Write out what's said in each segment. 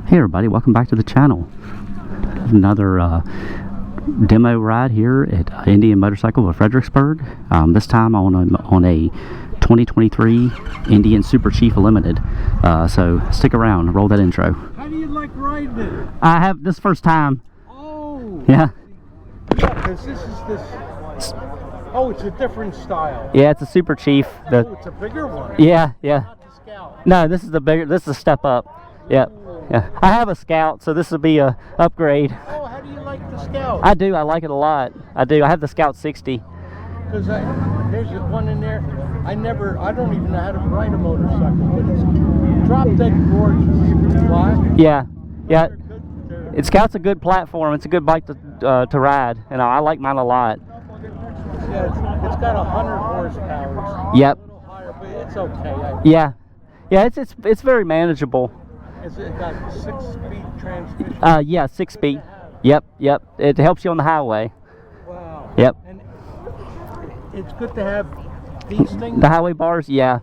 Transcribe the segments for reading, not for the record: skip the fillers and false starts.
Hey everybody, welcome back to the channel. Another demo ride here at Indian Motorcycle of Fredericksburg. This time on a 2023 Indian Super Chief Limited. So stick around, roll that intro. How do you like riding it? I have this first time. Oh. Yeah. Yeah, because this is this. Oh, it's a different style. Yeah, it's a Super Chief. Oh, it's a bigger one. Yeah. Not the Scout. No, this is the bigger. This is a step up. Yep. Yeah. I have a Scout, so this will be a upgrade. Oh, how do you like the Scout? I do. I like it a lot. I do. I have the Scout 60. Because there's one in there. I don't even know how to ride a motorcycle, but it's drop dead gorgeous. Why? Yeah. Yeah. Scout's a good platform. It's a good bike to ride, and I like mine a lot. Yeah, it's got 100 horsepower. Yep. A little higher, but it's okay. Yeah. Yeah. It's very manageable. Is it got 6-speed transmission? Yeah, 6-speed. Yep. It helps you on the highway. Wow. Yep. And it's good to have these things. The highway bars, yeah.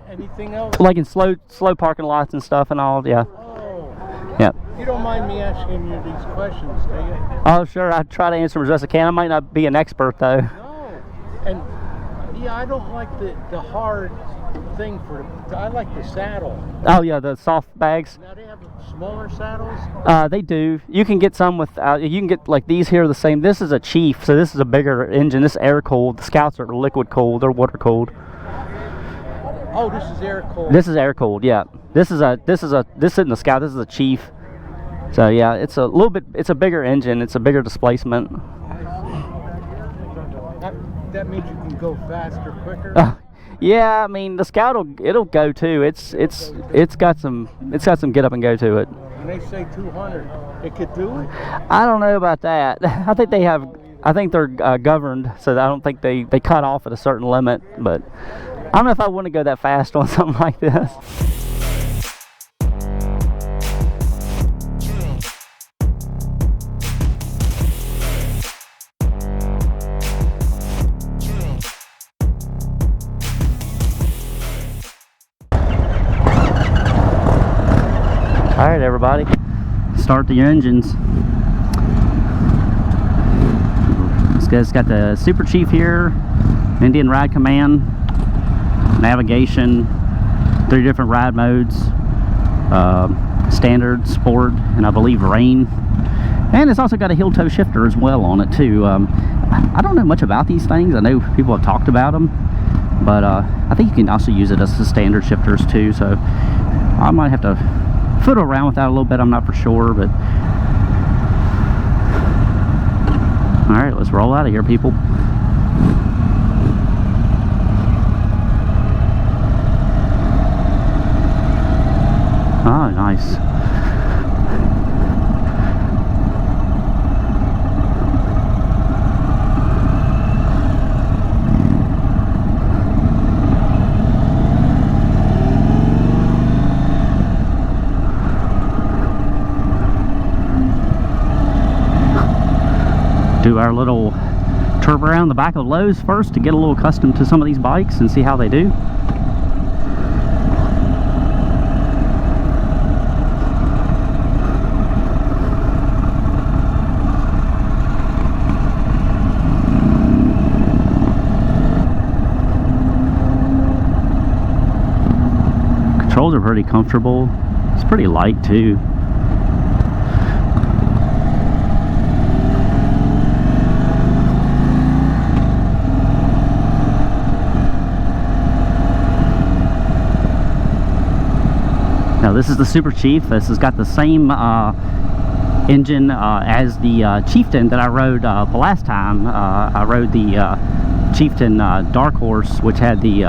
Anything else? Like in slow parking lots and stuff and all, yeah. Oh. Yep. You don't mind me asking you these questions, do you? Oh, sure. I try to answer them as best I can. I might not be an expert though. No. And yeah, I don't like the hard thing I like the saddle. Oh yeah, the soft bags. Now they have smaller saddles? They do. You can get some with, you can get like these here the same. This is a Chief, so this is a bigger engine. This is air cooled. The Scouts are liquid cooled. They're water cooled. Oh, this is air cooled. This is air cooled, yeah. This isn't the Scout, this is a Chief. So yeah, it's a bigger engine, it's a bigger displacement. That means you can go faster, quicker. Yeah, I mean the Scout it'll go too. It's got some get up and go to it. And they say 200. It could do it? I don't know about that. I think they're governed, so I don't think they cut off at a certain limit. But I don't know if I want to go that fast on something like this. Alright everybody, start the engines. It's got the Super Chief here, Indian Ride Command, navigation, 3 different ride modes, standard, sport, and I believe rain. And it's also got a heel toe shifter as well on it too. I don't know much about these things. I know people have talked about them, but I think you can also use it as the standard shifters too, so I might have to fiddle around with that a little bit. I'm not for sure, but all right, let's roll out of here, people. Oh, nice. Do our little trip around the back of Lowe's first to get a little accustomed to some of these bikes and see how they do. Controls are pretty comfortable. It's pretty light too. Now this is the Super Chief. This has got the same engine as the Chieftain that I rode the last time. I rode the Chieftain Dark Horse, which had the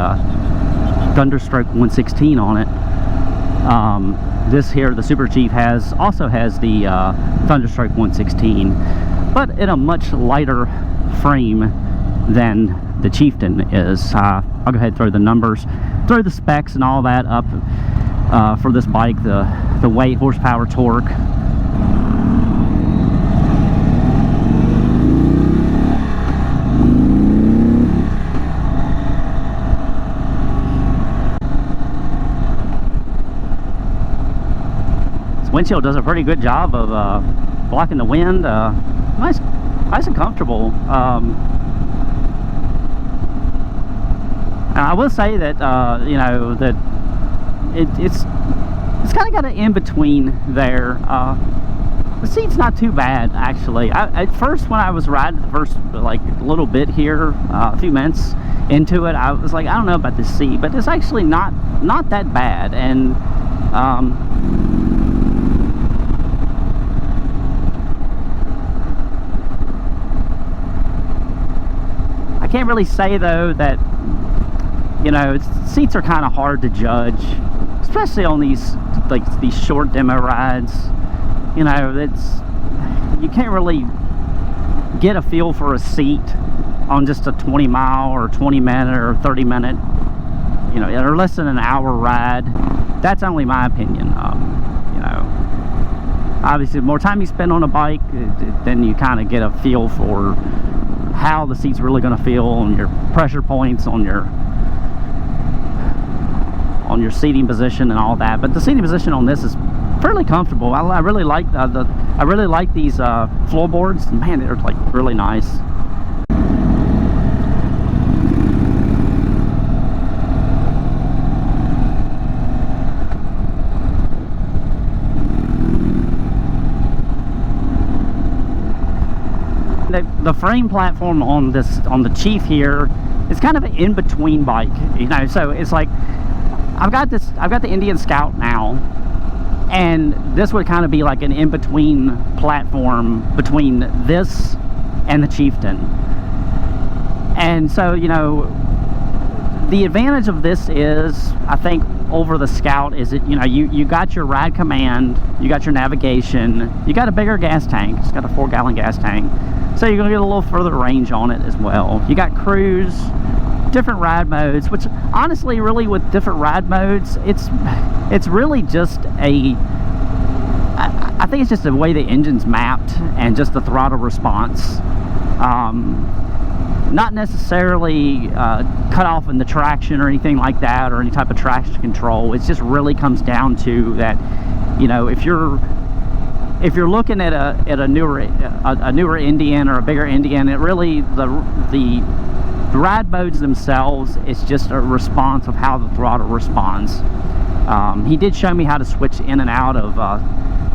Thunderstroke 116 on it. This here, the Super Chief, also has the Thunderstroke 116, but in a much lighter frame than the Chieftain is. I'll go ahead and throw the numbers, throw the specs and all that up for this bike, the weight, horsepower, torque. windshield does a pretty good job of blocking the wind. Nice and comfortable. And I will say that you know, that it's kind of got an in-between there. The seat's not too bad, actually. At first, when I was riding the first like little bit here, a few minutes into it, I was like, I don't know about this seat, but it's actually not that bad. And I can't really say though that, you know, seats are kind of hard to judge, especially on these short demo rides. You know, you can't really get a feel for a seat on just a 20-mile or 20-minute or 30-minute, you know, or less than an hour ride. That's only my opinion. You know, obviously, the more time you spend on a bike, then you kind of get a feel for how the seat's really going to feel, on your pressure points, on your seating position and all that. But the seating position on this is fairly comfortable. I really like these floorboards. Man, they're like really nice. The frame platform on the Chief here is kind of an in-between bike, you know. So it's like I've got the Indian Scout now, and this would kind of be like an in-between platform between this and the Chieftain. And so, you know, the advantage of this is, I think, over the Scout is that, you know, you got your ride command, you got your navigation, you got a bigger gas tank. It's got a 4-gallon gas tank, so you're gonna get a little further range on it as well. You got cruise, different ride modes, which honestly, really, with different ride modes, it's really just I think it's just the way the engine's mapped and just the throttle response. Not necessarily cut off in the traction or anything like that, or any type of traction control. It just really comes down to that, you know, if you're looking at a newer Indian or a bigger Indian, it really, the ride modes themselves, it's just a response of how the throttle responds. He did show me how to switch in and out of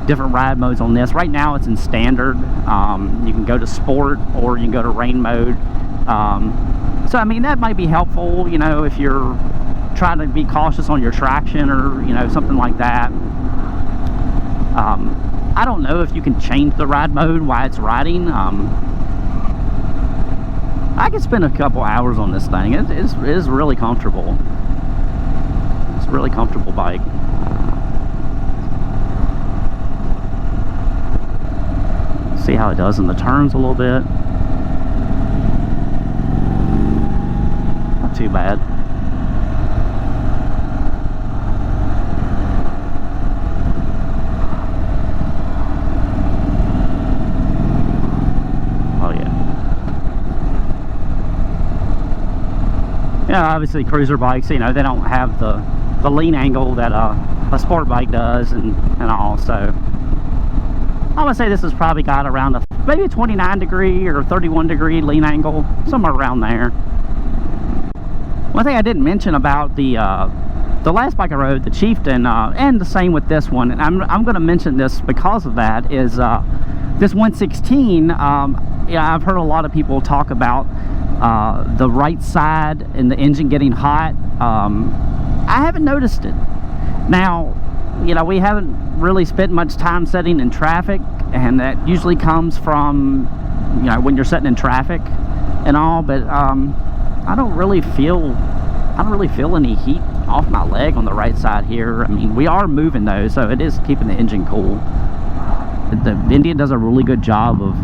different ride modes on this. Right now it's in standard. You can go to sport, or you can go to rain mode. So I mean, that might be helpful, you know, if you're trying to be cautious on your traction, or, you know, something like that. I don't know if you can change the ride mode while it's riding. I could spend a couple hours on this thing. It is really comfortable. It's a really comfortable bike. See how it does in the turns a little bit. Not too bad. Yeah, obviously cruiser bikes, you know, they don't have the lean angle that a sport bike does, and all. So I would say this has probably got around maybe a 29 degree or 31 degree lean angle, somewhere around there. One thing I didn't mention about the last bike I rode, the Chieftain, and the same with this one, and I'm going to mention this because of that, is this 116. Yeah, I've heard a lot of people talk about the right side and the engine getting hot. I haven't noticed it. Now, you know, we haven't really spent much time sitting in traffic, and that usually comes from, you know, when you're sitting in traffic and all, but I don't really feel any heat off my leg on the right side here. I mean, we are moving though, so it is keeping the engine cool. The Indian does a really good job of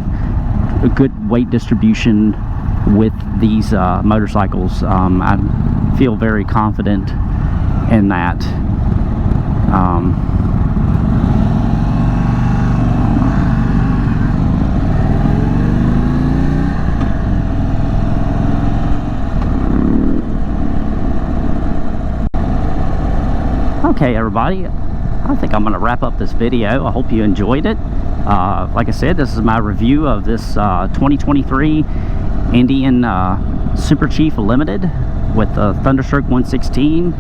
a good weight distribution with these motorcycles. I feel very confident in that. Okay, everybody, I think think I'm going to wrap up this video. I hope you enjoyed it. Like I said, this is my review of this 2023 Indian Super Chief Limited with the Thunderstroke 116.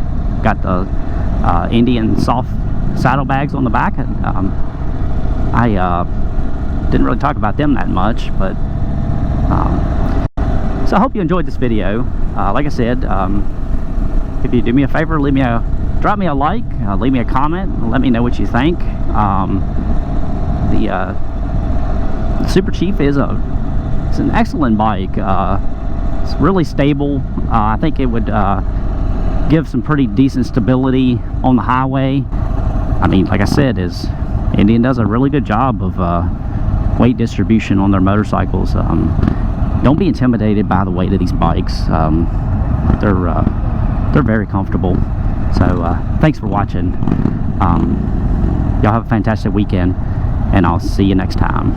Got the Indian soft saddlebags on the back. I didn't really talk about them that much, but so I hope you enjoyed this video. Like I said, if you do me a favor, drop me a like, leave me a comment, and let me know what you think. The Super Chief is an excellent bike. It's really stable. I think it would give some pretty decent stability on the highway. I mean, like I said, Indian does a really good job of weight distribution on their motorcycles. Don't be intimidated by the weight of these bikes. They're very comfortable. So thanks for watching. Y'all have a fantastic weekend, and I'll see you next time.